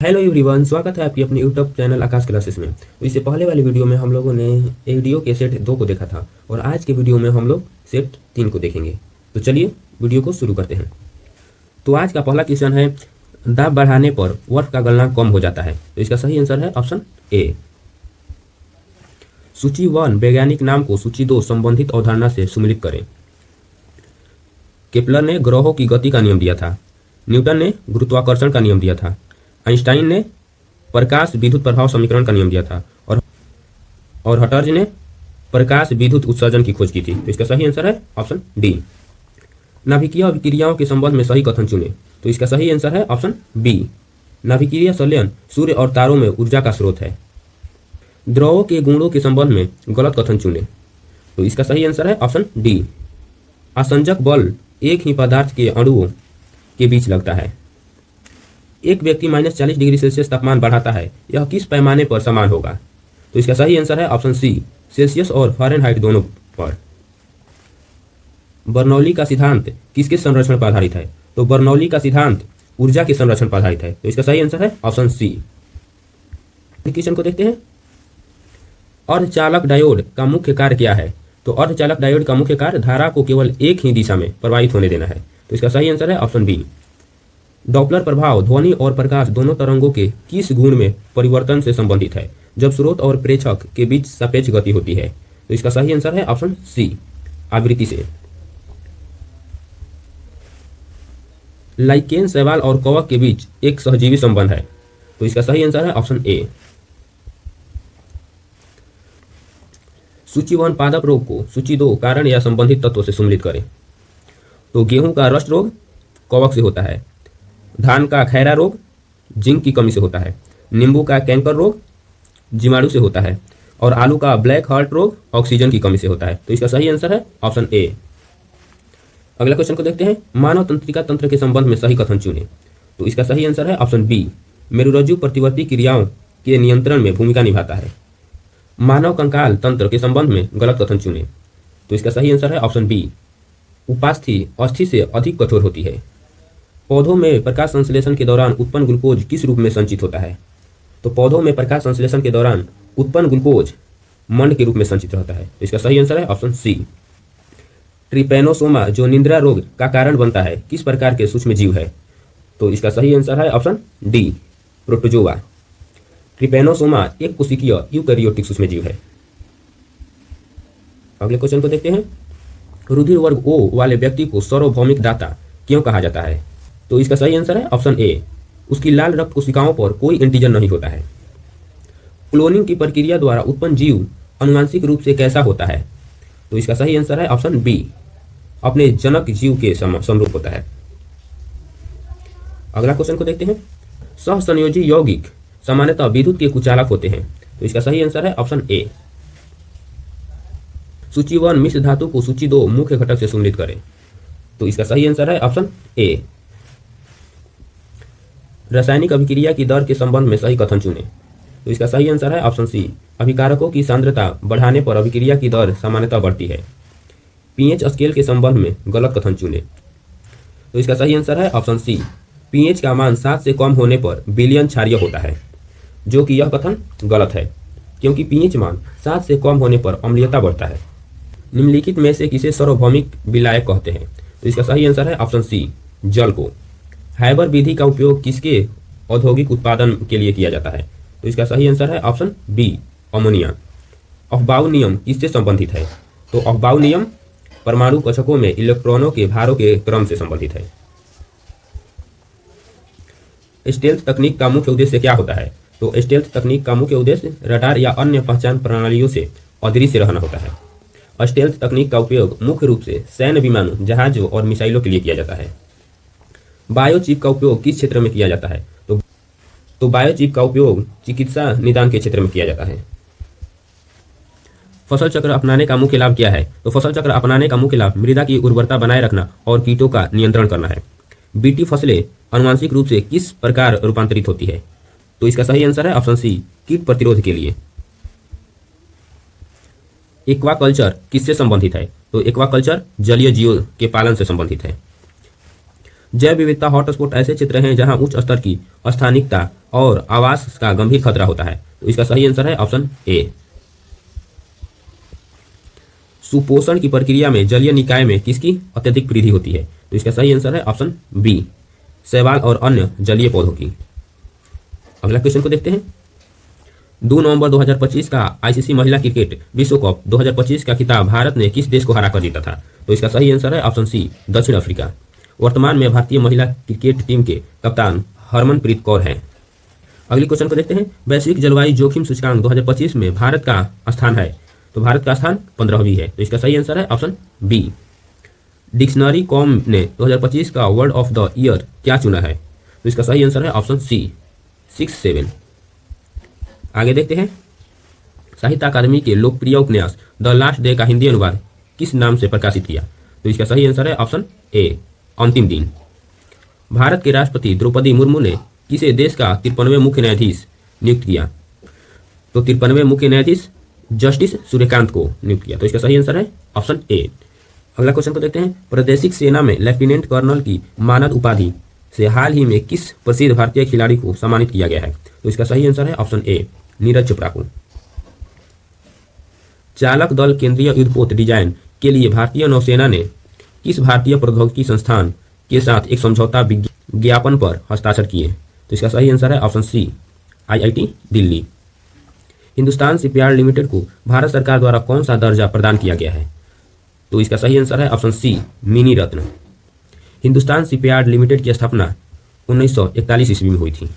Hello everyone, स्वागत है आपकी अपने यूट्यूब चैनल आकाश क्लासेस में। तो इससे पहले वाले वीडियो में हम लोगों ने वीडियो के सेट 2 को देखा था और आज के वीडियो में हम लोग सेट 3 को देखेंगे। तो चलिए वीडियो को शुरू करते हैं। तो आज का पहला क्वेश्चन है, दाब बढ़ाने पर वर्क का गलना कम हो जाता है। तो इसका सही आंसर है ऑप्शन ए। सूची 1 वैज्ञानिक नाम को सूची 2 संबंधित अवधारणा से सुमिलित करें। केपलर ने ग्रहों की गति का नियम दिया था। न्यूटन ने गुरुत्वाकर्षण का नियम दिया था। आइंस्टाइन ने प्रकाश विद्युत प्रभाव समीकरण का नियम दिया था और हटर्ज ने प्रकाश विद्युत उत्सर्जन की खोज की थी। तो इसका सही आंसर है ऑप्शन डी। नाभिकीय अभिक्रियाओं के संबंध में सही कथन चुने। तो इसका सही आंसर है ऑप्शन बी। नाभिकीय संलयन सूर्य और तारों में ऊर्जा का स्रोत है। द्रवों के गुणों के संबंध में गलत कथन चुने। तो इसका सही आंसर है ऑप्शन डी। आसंजक बल एक ही पदार्थ के अणुओं के बीच लगता है। एक व्यक्ति -40 डिग्री सेल्सियस तापमान बढ़ाता है, यह किस पैमाने पर समान होगा? तो इसका सही आंसर है ऑप्शन सी, सेल्सियस और फ़ारेनहाइट दोनों पर। बर्नौली का सिद्धांत किसके संरक्षण पर आधारित है? तो बर्नौली का सिद्धांत ऊर्जा के संरक्षण पर आधारित है। तो इसका सही आंसर है ऑप्शन सी। क्वेश्चन को देखते हैं। अर्धचालक डायोड का मुख्य कार्य क्या है? तो अर्धचालक डायोड का मुख्य कार्य धारा को केवल एक ही दिशा में प्रवाहित होने देना है। तो इसका सही आंसर है ऑप्शन बी। डॉपलर प्रभाव ध्वनि और प्रकाश दोनों तरंगों के किस गुण में परिवर्तन से संबंधित है? जब स्रोत और प्रेक्षक के बीच सापेक्ष गति होती है। तो इसका सही आंसर है ऑप्शन सी, आवृत्ति से। लाइकेन, शैवाल और कवक के बीच एक सहजीवी संबंध है। तो इसका सही आंसर है ऑप्शन ए। सूची 1 पादप रोग को सूची 2 कारण या संबंधित तत्वों से सम्मिलित करें। तो गेहूं का रस्ट रोग कवक से होता है। धान का खैरा रोग जिंक की कमी से होता है। नींबू का कैंकर रोग जीवाणु से होता है और आलू का ब्लैक हार्ट रोग ऑक्सीजन की कमी से होता है। तो इसका सही आंसर है ऑप्शन ए। अगला क्वेश्चन को देखते हैं। मानव तंत्रिका तंत्र के संबंध में सही कथन चुनें। तो इसका सही आंसर है ऑप्शन बी। मेरुरज्जु प्रतिवर्ती क्रियाओं के नियंत्रण में भूमिका निभाता है। मानव कंकाल तंत्र के संबंध में गलत कथन चुनें। तो इसका सही आंसर है ऑप्शन बी। उपास्थि अस्थि से अधिक कठोर होती है। पौधों में प्रकाश संश्लेषण के दौरान उत्पन्न ग्लूकोज किस रूप में संचित होता है? तो पौधों में प्रकाश संश्लेषण के दौरान उत्पन्न ग्लूकोज मंड के रूप में संचित रहता है। तो इसका सही आंसर है ऑप्शन सी। ट्रिपैनोसोमा जो निद्रा रोग का कारण बनता है किस प्रकार के सूक्ष्म जीव है? तो इसका सही आंसर है ऑप्शन डी, प्रोटोजोआ। ट्रिपैनोसोमा एक कोशिकीय यूकैरियोटिक सूक्ष्म जीव है। अगले क्वेश्चन को देखते हैं। रुधिर वर्ग ओ वाले व्यक्ति को सार्वभौमिक दाता क्यों कहा जाता है? तो इसका सही आंसर है ऑप्शन ए। उसकी लाल रक्त कोशिकाओं पर कोई एंटीजन नहीं होता है। क्लोनिंग की प्रक्रिया द्वारा उत्पन्न जीव अनुवांशिक रूप से कैसा होता है? तो इसका सही आंसर है ऑप्शन बी, अपने जनक जीव के समरूप होता है। अगला क्वेश्चन को देखते हैं। सहसंयोजी यौगिक सामान्यतः विद्युत के कुचालक होते हैं। तो इसका सही आंसर है ऑप्शन ए। सूची 1 मिश्र धातु को सूची 2 मुख्य घटक से सम्मिलित करें। तो इसका सही आंसर है ऑप्शन ए। रासायनिक अभिक्रिया की दर के संबंध में सही कथन चुनें। तो इसका सही आंसर है ऑप्शन सी। अभिकारकों की सांद्रता बढ़ाने पर अभिक्रिया की दर सामान्यतः बढ़ती है। पीएच स्केल के संबंध में गलत कथन चुनें। तो इसका सही आंसर है ऑप्शन सी। पीएच का मान 7 से कम होने पर विलयन क्षारीय होता है, जो कि यह कथन गलत है, क्योंकि पीएच मान 7 से कम होने पर अम्लीयता बढ़ता है। निम्नलिखित में से किसे सार्वभौमिक विलायक कहते हैं? तो इसका सही आंसर है ऑप्शन सी, जल को। हाइबर विधि का उपयोग किसके औद्योगिक उत्पादन के लिए किया जाता है? तो इसका सही आंसर है ऑप्शन बी, अमोनिया। अफबाउ नियम किससे संबंधित है? तो अफबाउ नियम परमाणु कक्षकों में इलेक्ट्रॉनों के भारों के क्रम से संबंधित है। स्टेल्थ तकनीक का मुख्य उद्देश्य क्या होता है? तो स्टेल्थ तकनीक का मुख्य उद्देश्य रडार या अन्य पहचान प्रणालियों से अदृश्य रहना होता है। स्टेल्थ तकनीक का उपयोग मुख्य रूप से सैन्य विमानों, जहाजों और मिसाइलों के लिए किया जाता है। बायोचिप का उपयोग किस क्षेत्र में किया जाता है? तो बायोचिप का उपयोग चिकित्सा निदान के क्षेत्र में किया जाता है। फसल चक्र अपनाने का मुख्य लाभ क्या है? तो फसल चक्र अपनाने का मुख्य लाभ मृदा की उर्वरता बनाए रखना और कीटों का नियंत्रण करना है। बीटी फसलें आनुवंशिक रूप से किस प्रकार रूपांतरित होती है? तो इसका सही आंसर है ऑप्शन सी, कीट प्रतिरोध के लिए। एक्वाकल्चर किससे संबंधित है? तो एक्वाकल्चर जलीय जीवों के पालन से संबंधित है। जैव विविधता हॉटस्पॉट ऐसे क्षेत्र हैं जहां उच्च स्तर की स्थानिकता और आवास का गंभीर खतरा होता है। तो इसका सही आंसर है ऑप्शन ए। सुपोषण की प्रक्रिया में जलीय निकाय में किसकी अत्यधिक वृद्धि होती है? तो इसका सही आंसर है ऑप्शन बी, शैवाल और अन्य जलीय पौधों की। अगला क्वेश्चन को देखते हैं। 2 नवंबर 2025 का आईसीसी महिला क्रिकेट विश्व कप 2025 का खिताब भारत ने किस देश को हराकर जीता था? तो इसका सही आंसर है ऑप्शन सी, दक्षिण अफ्रीका। वर्तमान में भारतीय महिला क्रिकेट टीम के कप्तान हरमनप्रीत कौर हैं। अगले क्वेश्चन को देखते हैं। वैश्विक जलवायु जोखिम सूचकांक 2025 में भारत का स्थान है? तो भारत का स्थान 15वीं है। तो इसका सही आंसर है ऑप्शन बी। डिक्शनरी कॉम ने 2025 का वर्ड ऑफ द ईयर क्या चुना है? तो इसका सही आंसर है ऑप्शन सी, 6-7। आगे देखते हैं। साहित्य अकादमी के लोकप्रिय उपन्यास द लास्ट डे का हिंदी अनुवाद किस नाम से प्रकाशित किया? तो इसका सही आंसर है ऑप्शन ए, अंतिम दिन। भारत के राष्ट्रपति द्रौपदी मुर्मू ने किसे देश का 53वें मुख्य न्यायाधीश नियुक्त किया? तो 53वें मुख्य न्यायाधीश जस्टिस सूर्यकांत को नियुक्त किया। तो इसका सही आंसर है ऑप्शन ए। अगला क्वेश्चन को देखते हैं। प्रादेशिक सेना में लेफ्टिनेंट कर्नल की मानद उपाधि से हाल ही में किस प्रसिद्ध भारतीय खिलाड़ी को सम्मानित किया गया है? तो इसका सही आंसर है ऑप्शन ए, नीरज चोपड़ा को। चालक दल केंद्रीय युद्धपोत डिजाइन के लिए भारतीय नौसेना ने किस भारतीय प्रौद्योगिकी संस्थान के साथ एक समझौता ज्ञापन पर हस्ताक्षर किए? तो इसका सही आंसर है option C, IIT Delhi. Hindustan shipyard limited को भारत सरकार द्वारा कौन सा दर्जा प्रदान किया गया है? तो इसका सही आंसर है ऑप्शन सी, मिनी रत्न। हिंदुस्तान शिपयार्ड लिमिटेड की स्थापना 1941 ईस्वी में हुई थी।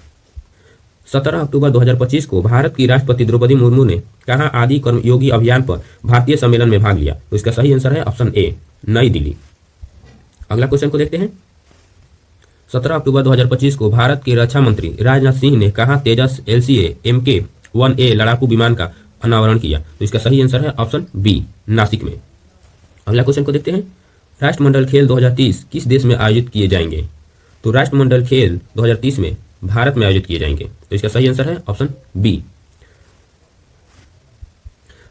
17 अक्टूबर 2025 को भारत की राष्ट्रपति द्रौपदी मुर्मू ने कहाँ आदि कर्मयोगी अभियान पर भारतीय सम्मेलन में भाग लिया? तो इसका सही आंसर है ऑप्शन ए, नई दिल्ली। अगला क्वेश्चन को देखते हैं। 17 अक्टूबर 2025 को भारत के रक्षा मंत्री राजनाथ सिंह ने कहाँ तेजस LCA Mk-1A लड़ाकू विमान का अनावरण किया? तो इसका सही आंसर है ऑप्शन बी, नासिक में। अगला क्वेश्चन को देखते हैं। राष्ट्रमंडल खेल 2030 किस देश में आयोजित किए जाएंगे? तो राष्ट्रमंडल खेल 2030 में भारत में आयोजित किए जाएंगे। तो इसका सही आंसर है ऑप्शन बी।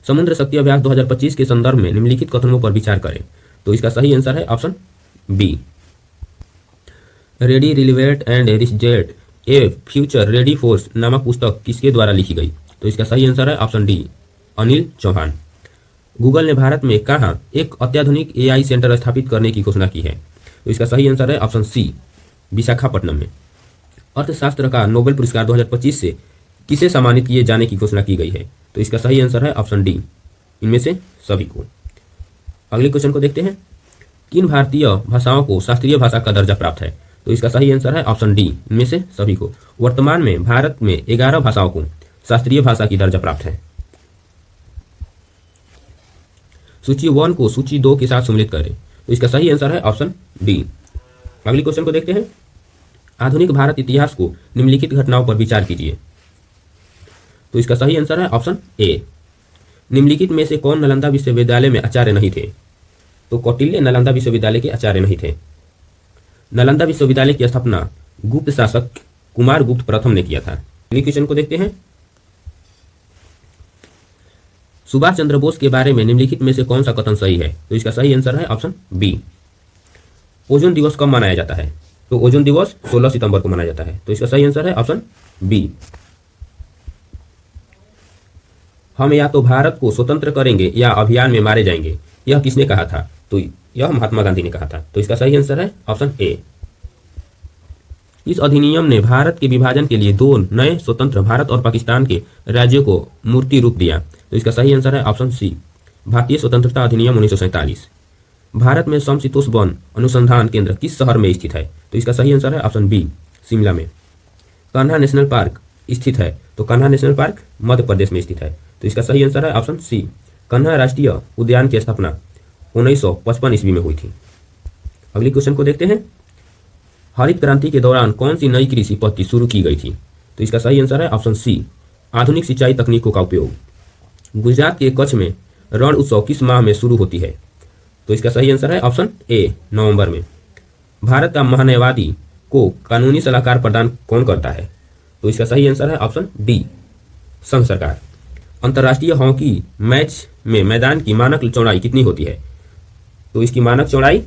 समुद्र शक्ति अभ्यास 2025 के संदर्भ में निम्नलिखित कथनों पर विचार करें। तो इसका सही आंसर है option B. Ready, relevant and reject a future ready force नामक पुस्तक किसके द्वारा लिखी गई? तो इसका सही आंसर है option D, Anil Chauhan. Google ने भारत में कहाँ एक अत्याधुनिक AI सेंटर स्थापित करने की घोषणा की है? तो इसका सही आंसर है ऑप्शन सी, विशाखापट्टनम में। अर्थशास्त्र का नोबेल पुरस्कार 2025 से किसे सम्मानित किए जाने की घोषणा की गई है? तो इसका सही आंसर है ऑप्शन डी, इनमें से सभी को। अगले क्वेश्चन को देखते हैं। किन भारतीय भाषाओं को शास्त्रीय भाषा का दर्जा प्राप्त है? तो इसका सही आंसर है ऑप्शन डी, इनमें से सभी को। वर्तमान में भारत में 11 भाषाओं को शास्त्रीय भाषा की दर्जा प्राप्त है। सूची 1 को सूची 2 के साथ सम्मिलित करें। तो इसका सही आंसर है ऑप्शन डी। अगले क्वेश्चन को देखते हैं। आधुनिक भारत इतिहास को निम्नलिखित घटनाओं पर विचार कीजिए। तो इसका सही आंसर है ऑप्शन ए। निम्नलिखित में से कौन नालंदा विश्वविद्यालय में आचार्य नहीं थे? तो कौटिल्य नालंदा विश्वविद्यालय के आचार्य नहीं थे। नालंदा विश्वविद्यालय की स्थापना गुप्त शासक कुमार गुप्त प्रथम ने किया था। अगले क्वेश्चन को देखते हैं। सुभाष चंद्र बोस के बारे में निम्नलिखित में से कौन सा कथन सही है? तो इसका सही आंसर है ऑप्शन बी। ओजोन दिवस कब मनाया जाता है? तो ओजोन दिवस 16 सितंबर को मनाया जाता है। तो इसका सही आंसर है ऑप्शन बी। हम या तो भारत को स्वतंत्र करेंगे या अभियान में मारे जाएंगे, यह किसने कहा था? तो यह महात्मा गांधी ने कहा था। तो इसका सही आंसर है ऑप्शन ए। इस अधिनियम ने भारत के विभाजन के लिए 2 नए स्वतंत्र भारत और पाकिस्तान के राज्यों को मूर्ति रूप दिया। तो इसका सही आंसर है ऑप्शन सी, भारतीय स्वतंत्रता अधिनियम 1947। भारत में समशीतोष्ण वन अनुसंधान केंद्र किस शहर में स्थित है? तो इसका सही आंसर है ऑप्शन बी, शिमला में। कान्हा नेशनल पार्क स्थित है? तो कान्हा नेशनल पार्क मध्य प्रदेश में स्थित है। तो इसका सही आंसर है ऑप्शन सी, कान्हा राष्ट्रीय उद्यान की स्थापना 1955 ईस्वी में हुई थी। अगले क्वेश्चन को देखते हैं। हरित क्रांति के दौरान कौन सी नई कृषि पद्धति शुरू की गई थी? तो इसका सही आंसर है ऑप्शन सी, आधुनिक सिंचाई तकनीकों का उपयोग। गुजरात के कच्छ में रण उत्सव किस माह में शुरू होती है? तो इसका सही आंसर है ऑप्शन ए, नवंबर में। भारत का महान्यायवादी को कानूनी सलाहकार प्रदान कौन करता है? तो इसका सही आंसर है ऑप्शन डी, संघ सरकार। अंतर्राष्ट्रीय हॉकी मैच में मैदान की मानक चौड़ाई कितनी होती है? तो इसकी मानक चौड़ाई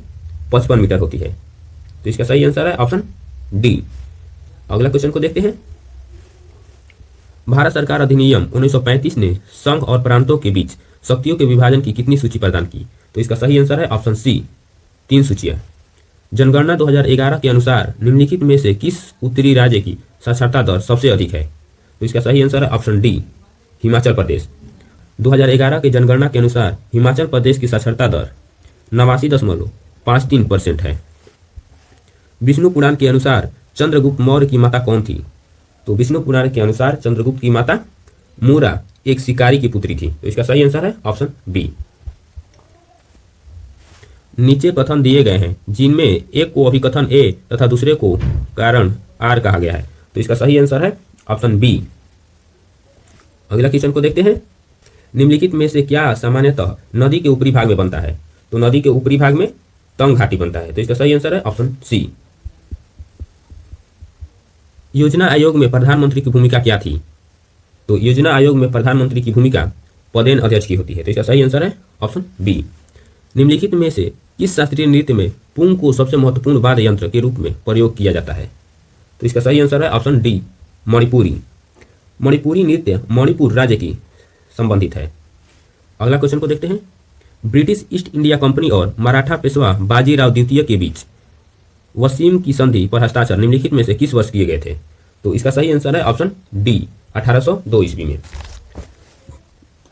55 मीटर होती है। तो इसका सही आंसर है ऑप्शन डी। अगला क्वेश्चन को देखते हैं। भारत सरकार अधिनियम 1935 ने संघ और प्रांतों के बीच शक्तियों के विभाजन की कितनी सूची प्रदान की? तो इसका सही आंसर है ऑप्शन सी, 3 सूचियां। जनगणना 2011 के अनुसार निम्नलिखित में से किस उत्तरी राज्य की साक्षरता दर सबसे अधिक है? तो इसका सही आंसर है ऑप्शन डी, हिमाचल प्रदेश। 2011 के जनगणना के अनुसार हिमाचल प्रदेश की साक्षरता दर 89.53% है। विष्णु पुराण के अनुसार चंद्रगुप्त मौर्य की माता कौन थी? तो विष्णु पुराण के अनुसार चंद्रगुप्त की माता मूरा एक शिकारी की पुत्री थी। तो इसका सही आंसर है ऑप्शन बी। नीचे कथन दिए गए हैं जिनमें एक को अभिकथन ए तथा दूसरे को कारण आर कहा गया है। तो इसका सही आंसर है ऑप्शन बी। अगला क्वेश्चन को देखते हैं। निम्नलिखित में से क्या सामान्यतः नदी के ऊपरी भाग में बनता है? तो नदी के ऊपरी भाग में तंग घाटी बनता है। तो इसका सही आंसर है ऑप्शन सी। योजना आयोग में प्रधानमंत्री की भूमिका क्या थी? तो योजना आयोग में प्रधानमंत्री की भूमिका पदेन अध्यक्ष की होती है। तो इसका सही आंसर है ऑप्शन बी। निम्नलिखित में से किस शास्त्रीय नृत्य में पुंग को सबसे महत्वपूर्ण वाद्य यंत्र के रूप में प्रयोग किया जाता है? तो इसका सही आंसर है ऑप्शन डी, मणिपुरी। मणिपुरी नृत्य मणिपुर राज्य की संबंधित है। अगला क्वेश्चन को देखते हैं। ब्रिटिश ईस्ट इंडिया कंपनी और मराठा पेशवा बाजीराव द्वितीय के बीच वसीम की संधि पर हस्ताक्षर निम्नलिखित में से किस वर्ष किए गए थे? तो इसका सही आंसर है ऑप्शन डी, 1802 ईस्वी में।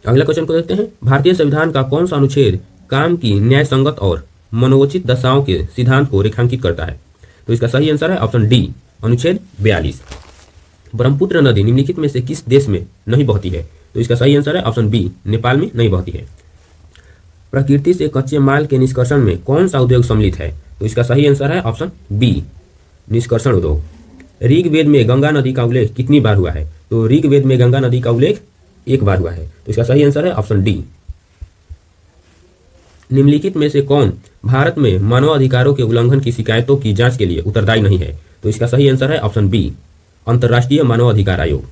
अगला क्वेश्चन को देखते हैं। भारतीय संविधान का कौन सा अनुच्छेद काम की न्याय संगत और मनोचित दशाओं के सिद्धांत को रेखांकित करता है? तो इसका सही आंसर है ऑप्शन डी, अनुच्छेद 42। ब्रह्मपुत्र नदी निम्नलिखित में से किस देश में नहीं बहती है? तो इसका सही आंसर है ऑप्शन बी, नेपाल में नहीं बहती है। प्रकृति से कच्चे माल के निष्कर्षण में कौन सा उद्योग सम्मिलित है? तो इसका सही आंसर है ऑप्शन बी, निष्कर्षण उद्योग। ऋग्वेद में गंगा नदी का उल्लेख कितनी बार हुआ है? तो ऋग्वेद में गंगा नदी का उल्लेख 1 बार हुआ है। तो इसका सही आंसर है ऑप्शन डी। निम्नलिखित में से कौन भारत में मानव अधिकारों के उल्लंघन की शिकायतों की जांच के लिए उत्तरदायी नहीं है? तो इसका सही आंसर है ऑप्शन बी, अंतर्राष्ट्रीय मानव अधिकार आयोग।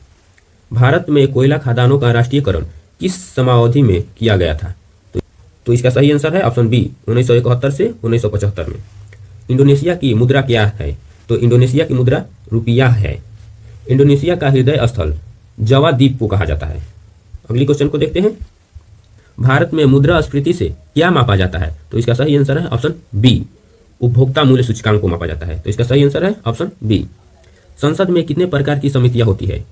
भारत में कोयला खदानों का राष्ट्रीयकरण किस समयावधि में किया गया था? तो इसका सही आंसर है ऑप्शन बी, 1971 से 1975 में। इंडोनेशिया की मुद्रा क्या है? तो इंडोनेशिया की मुद्रा रुपया है। इंडोनेशिया का हृदय स्थल जावा द्वीप को कहा जाता है। अगली क्वेश्चन को देखते हैं। भारत में मुद्रास्फीति से क्या मापा जाता है? तो इसका सही आंसर है ऑप्शन बी, उपभोक्ता मूल्य सूचकांक को मापा जाता है। तो इसका सही आंसर है ऑप्शन बी। संसद में कितने प्रकार की समितियां होती है?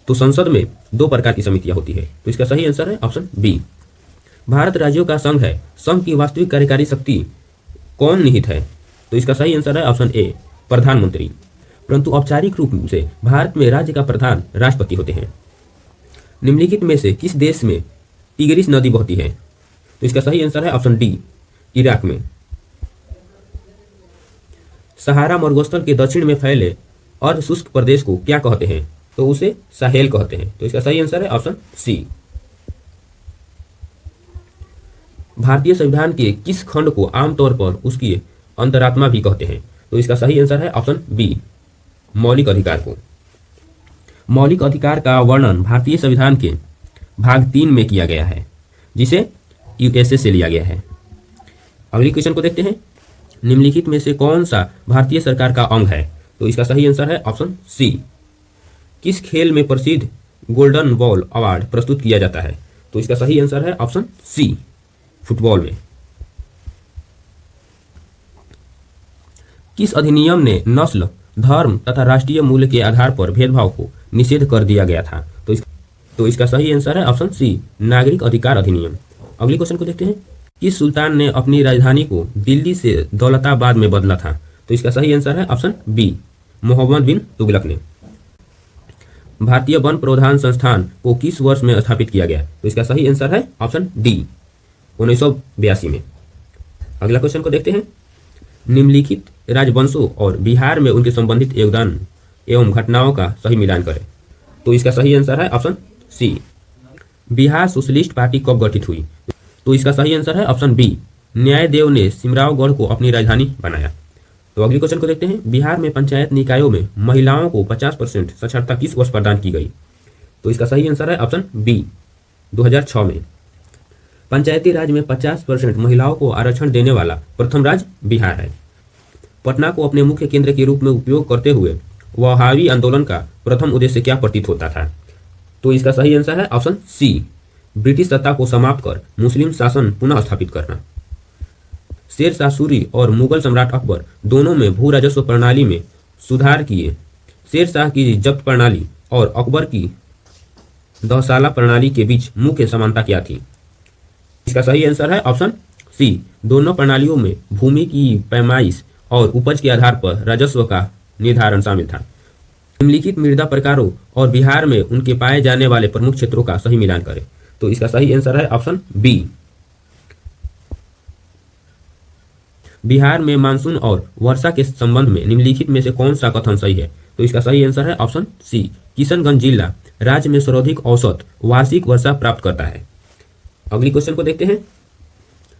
तो संसद में 2 प्रकार की समितियां होती है। तो इसका सही आंसर है ऑप्शन बी। भारत राज्यों का संघ है, संघ की वास्तविक कार्यकारी शक्ति कौन निहित है? तो इसका सही आंसर है ऑप्शन ए, प्रधानमंत्री। परंतु औपचारिक रूप से भारत में राज्य का प्रधान राष्ट्रपति होते हैं। निम्नलिखित में से किस देश में टिग्रिस नदी बहती है? तो इसका सही आंसर है ऑप्शन डी, इराक में। सहारा मरुस्थल के दक्षिण में फैले अर्ध शुष्क प्रदेश को क्या कहते हैं? तो उसे साहेल कहते हैं। तो इसका सही आंसर है ऑप्शन सी। भारतीय संविधान के किस खंड को आमतौर पर उसकी अंतरात्मा भी कहते हैं? तो इसका सही आंसर है ऑप्शन बी, मौलिक अधिकार को। मौलिक अधिकार का वर्णन भारतीय संविधान के भाग 3 में किया गया है, जिसे यूएसए से लिया गया है। अगली क्वेश्चन को देखते हैं। निम्नलिखित में से कौन सा भारतीय सरकार का अंग है? तो इसका सही आंसर है ऑप्शन सी। किस खेल में प्रसिद्ध गोल्डन बॉल अवार्ड प्रस्तुत किया जाता है? तो इसका सही आंसर है ऑप्शन सी, फुटबॉल में। किस अधिनियम ने नस्ल, धर्म तथा राष्ट्रीय मूल्य के आधार पर भेदभाव को निषेध कर दिया गया था? तो इसका सही आंसर है ऑप्शन सी, नागरिक अधिकार अधिनियम। अगले क्वेश्चन को देखते हैं। किस सुल्तान ने अपनी राजधानी को दिल्ली से दौलताबाद में बदला था? तो इसका सही आंसर है ऑप्शन बी, मोहम्मद बिन तुगलक ने। भारतीय वन प्रोधान संस्थान को किस वर्ष में स्थापित किया गया? तो इसका सही आंसर है ऑप्शन डी, 1982 में। अगला क्वेश्चन को देखते हैं। निम्नलिखित राजवंशों और बिहार में उनके संबंधित योगदान एवं घटनाओं का सही मिलान करें। तो इसका सही आंसर है option C, Bihar socialist party कब गठित हुई? तो इसका सही आंसर है ऑप्शन बी, न्यायदेव ने सिमरावगढ़ को अपनी राजधानी बनाया। तो अगले क्वेश्चन को देखते हैं। बिहार में पंचायत निकायों में महिलाओं को 50% साक्षरता किस वर्ष प्रदान की गई? तो इसका सही आंसर है ऑप्शन बी, 2006 में। पंचायती राज में 50% महिलाओं को आरक्षण देने वाला प्रथम राज्य बिहार है। पटना को अपने मुख्य केंद्र के रूप में उपयोग करते हुए वहाबी आंदोलन का प्रथम उद्देश्य क्या प्रतीत होता था? तो इसका सही आंसर है ऑप्शन सी, ब्रिटिश सत्ता को समाप्त कर मुस्लिम शासन पुनः स्थापित करना। शेर शाह सूरी और मुगल सम्राट अकबर दोनों में भू राजस्व प्रणाली में सुधार किए। शेर शाह की जब्त प्रणाली और अकबर की दहसाला प्रणाली के बीच मुख्य समानता क्या थी? इसका सही आंसर है ऑप्शन सी, दोनों प्रणालियों में भूमि की पैमाइश और उपज के आधार पर राजस्व का निर्धारण शामिल था। निम्नलिखित मृदा प्रकारों और बिहार में उनके पाए जाने वाले प्रमुख क्षेत्रों का सही मिलान करें। तो इसका सही आंसर है ऑप्शन बी, बिहार में मानसून और वर्षा के संबंध में निम्नलिखित में से कौन सा कथन सही है? तो इसका सही आंसर है ऑप्शन सी, किशनगंज जिला राज्य में सर्वाधिक औसत वार्षिक वर्षा प्राप्त करता है। अगली क्वेश्चन को देखते हैं।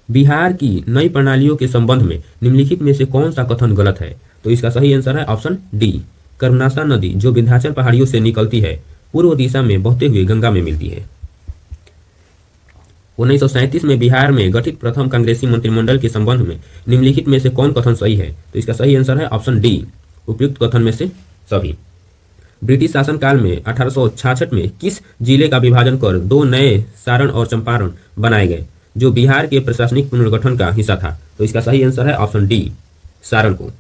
बिहार की नई प्रणालियों के संबंध में निम्नलिखित में से कौन सा कथन गलत है? तो इसका सही आंसर है ऑप्शन डी, कर्मनासा नदी जो विंध्याचल पहाड़ियों से निकलती है पूर्व दिशा में बहते हुए गंगा में मिलती है। 1937 में बिहार में गठित प्रथम कांग्रेसी मंत्रिमंडल के संबंध में निम्नलिखित में से कौन कथन सही है? तो इसका सही आंसर है ऑप्शन डी, उपयुक्त कथन में से सभी। ब्रिटिश शासनकाल में 1866 में किस जिले का विभाजन कर दो नए सारण और चंपारण बनाए गए जो बिहार के प्रशासनिक पुनर्गठन का हिस्सा था? तो इसका सही आंसर है ऑप्शन डी, सारण को।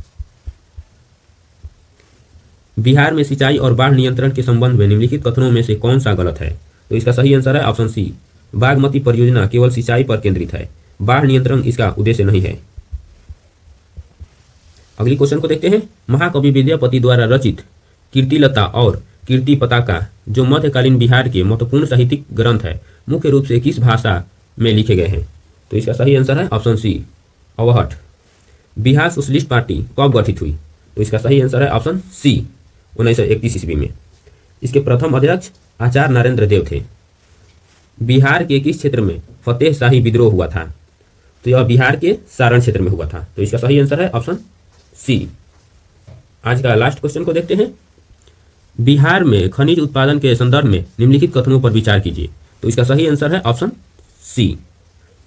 बिहार में सिंचाई और बाढ़ नियंत्रण के संबंध में निम्नलिखित कथनों में से कौन सा गलत है? तो इसका सही आंसर है ऑप्शन सी, बागमती परियोजना केवल सिंचाई पर केंद्रित है, बाढ़ नियंत्रण इसका उद्देश्य नहीं है। अगली क्वेश्चन को देखते हैं। महाकवि विद्यापति द्वारा रचित कीर्तिलता और कीर्ति पताका जो मध्यकालीन बिहार के महत्वपूर्ण साहित्यिक ग्रंथ है मुख्य रूप से किस भाषा में लिखे गए हैं? तो इसका सही आंसर है option C, Avahatt. Bihar socialist party कब गठित हुई? तो इसका सही आंसर है ऑप्शन सी, 1931 ईस्वी में। इसके प्रथम अध्यक्ष आचार्य नरेंद्र देव थे। बिहार के किस क्षेत्र में फतेह शाही विद्रोह हुआ था? तो यह बिहार के सारण क्षेत्र में हुआ था। तो इसका सही आंसर है ऑप्शन सी। आज का लास्ट क्वेश्चन को देखते हैं। बिहार में खनिज उत्पादन के संदर्भ में निम्नलिखित कथनों पर विचार कीजिए। तो इसका सही आंसर है ऑप्शन सी।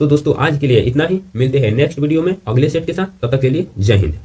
तो दोस्तों आज के लिए इतना ही, मिलते हैं नेक्स्ट वीडियो में अगले सेट के साथ। तब तक के लिए जय हिंद।